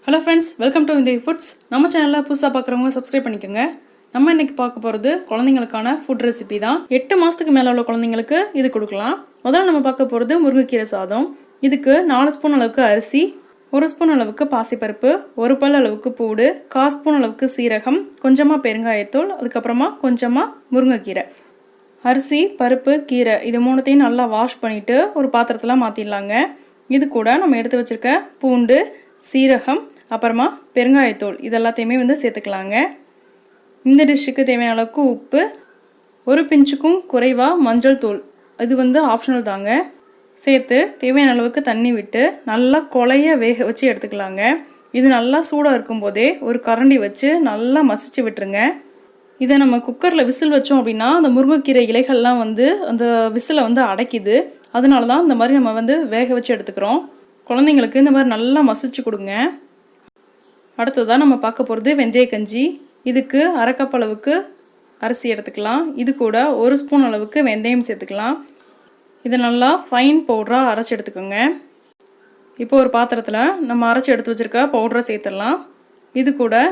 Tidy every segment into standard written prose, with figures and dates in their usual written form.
Hello friends, welcome to Vindhagi Foods. நம்ம சேனல்ல புதுசா பார்க்குறவங்க subscribe பண்ணிக்கோங்க. நம்ம இன்னைக்கு பார்க்க போறது குழந்தைகளுக்கான ஃபுட் ரெசிபி தான். 8 மாசத்துக்கு மேல உள்ள குழந்தைகளுக்கு இது கொடுக்கலாம். முதல்ல நம்ம பார்க்க போறது முருங்கைக்கீரை சாதம். இதுக்கு 4 ஸ்பூன் அளவுக்கு அரிசி, 1 ஸ்பூன் அளவுக்கு பாசிப்பருப்பு, 1 பல் அளவுக்கு பூடு, 1/4 ஸ்பூன் அளவுக்கு சீரகம், கொஞ்சமா பெருங்காயத்தூள், அதுக்கு அப்புறமா கொஞ்சமா முருங்கைக்கீரை. அரிசி, பருப்பு, கீரை இது மூணுத்தையும் நல்லா வாஷ் பண்ணிட்டு ஒரு பாத்திரத்துல மாத்திடலாங்க. இது கூட நம்ம எடுத்து வச்சிருக்க பூண்டு, சீரகம், அப்புறமா பெருங்காயத்தூள் இதெல்லாத்தையுமே சேர்த்துக்கலாங்க. இந்த டிஷ்ஷுக்கு தேவையான அளவுக்கு உப்பு, ஒரு பிஞ்சுக்கும் குறைவா மஞ்சள் தூள் இது ஆப்ஷனல் தாங்க. சேர்த்து தேவையான அளவுக்கு தண்ணி விட்டு நல்லா கொலைய வேக வச்சு எடுத்துக்கலாங்க. இது நல்லா சூடாக இருக்கும்போதே ஒரு கரண்டி வச்சு நல்லா மசிச்சு விட்டுருங்க. இதை நம்ம குக்கரில் விசில் வச்சோம் அப்படின்னா அந்த முருங்கைக்கீரை இலைகள்லாம் அந்த விசிலை அடைக்குது. அதனால தான் இந்த மாதிரி நம்ம வேக வச்சு எடுத்துக்கிறோம். குழந்தைங்களுக்கு இந்த மாதிரி நல்லா மசிச்சு கொடுங்க. அடுத்ததான் நம்ம பார்க்க போகிறது வெந்தய கஞ்சி. இதுக்கு 1/2 கப் அளவுக்கு அரிசி எடுத்துக்கலாம். இது கூட 1 ஸ்பூன் அளவுக்கு வெந்தயம் சேர்த்துக்கலாம். இதை நல்லா ஃபைன் பவுடராக அரைச்சி எடுத்துக்கோங்க. இப்போ ஒரு பாத்திரத்தில் நம்ம அரைச்சி எடுத்து வச்சுருக்க பவுடரை சேர்த்துடலாம். இது கூட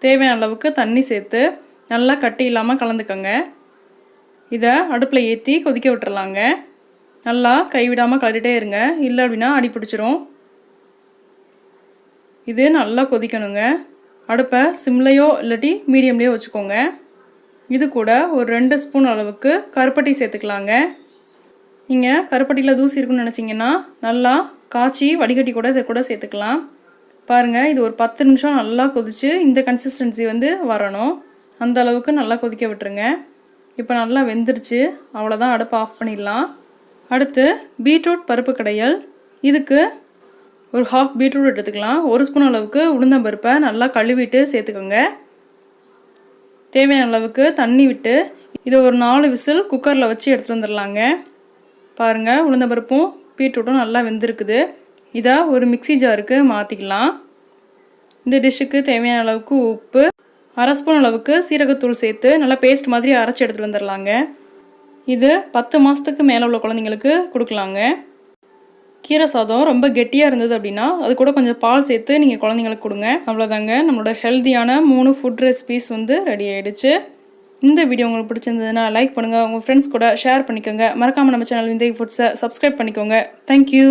தேவையான அளவுக்கு தண்ணி சேர்த்து நல்லா கட்டி இல்லாமல் கலந்துக்கோங்க. இதை அடுப்பில் ஏற்றி கொதிக்க விட்டுறலாங்க. நல்லா கைவிடாமல் கலரிட்டே இருங்க, இல்லை அப்படின்னா அடி பிடிச்சிரும். இது நல்லா கொதிக்கணுங்க. அடுப்பை சிம்லையோ இல்லாட்டி மீடியம்லேயோ வச்சுக்கோங்க. இது கூட ஒரு 2 ஸ்பூன் அளவுக்கு கருப்பட்டி சேர்த்துக்கலாங்க. நீங்கள் கருப்பட்டியில் தூசி இருக்குன்னு நினச்சிங்கன்னா நல்லா காய்ச்சி வடிகட்டி கூட இதை கூட சேர்த்துக்கலாம். பாருங்கள், இது ஒரு 10 நிமிஷம் நல்லா கொதித்து இந்த கன்சிஸ்டன்சி வரணும். அந்த அளவுக்கு நல்லா கொதிக்க விட்டுருங்க. இப்போ நல்லா வெந்துருச்சு. அவ்வளோதான், அடுப்பை ஆஃப் பண்ணிடலாம். அடுத்து பீட்ரூட் பருப்பு கடையல். இதுக்கு ஒரு 1/2 பீட்ரூட் எடுத்துக்கலாம். 1 ஸ்பூன் அளவுக்கு உளுந்தம்பருப்பை நல்லா கழுவிட்டு சேர்த்துக்கோங்க. தேவையான அளவுக்கு தண்ணி விட்டு இதை ஒரு 4 விசில் குக்கரில் வச்சு எடுத்துகிட்டு வந்துடலாங்க. பாருங்கள், உளுந்தம்பருப்பும் பீட்ரூட்டும் நல்லா வெந்திருக்குது. இதை ஒரு மிக்சி ஜாருக்கு மாற்றிக்கலாம். இந்த டிஷ்ஷுக்கு தேவையான அளவுக்கு உப்பு, 1/2 ஸ்பூன் அளவுக்கு சீரகத்தூள் சேர்த்து நல்லா பேஸ்ட் மாதிரி அரைச்சி எடுத்துகிட்டு வந்துடலாங்க. இது 10 மாதத்துக்கு மேலே உள்ள குழந்தைங்களுக்கு கொடுக்கலாங்க. கீரை சாதம் ரொம்ப கெட்டியாக இருந்தது அப்படின்னா அது கூட கொஞ்சம் பால் சேர்த்து நீங்கள் குழந்தைங்களுக்கு கொடுங்க. அவ்வளோதாங்க, நம்மளோட ஹெல்த்தியான 3 ஃபுட் ரெசிபீஸ் ரெடி ஆகிடுச்சு. இந்த வீடியோ உங்களுக்கு பிடிச்சிருந்ததுன்னா லைக் பண்ணுங்கள், உங்கள் ஃப்ரெண்ட்ஸ் கூட ஷேர் பண்ணிக்கோங்க. மறக்காமல் நம்ம சேனல் விந்தகி ஃபுட்ஸை சப்ஸ்கிரைப் பண்ணிக்கோங்க. தேங்க்யூ.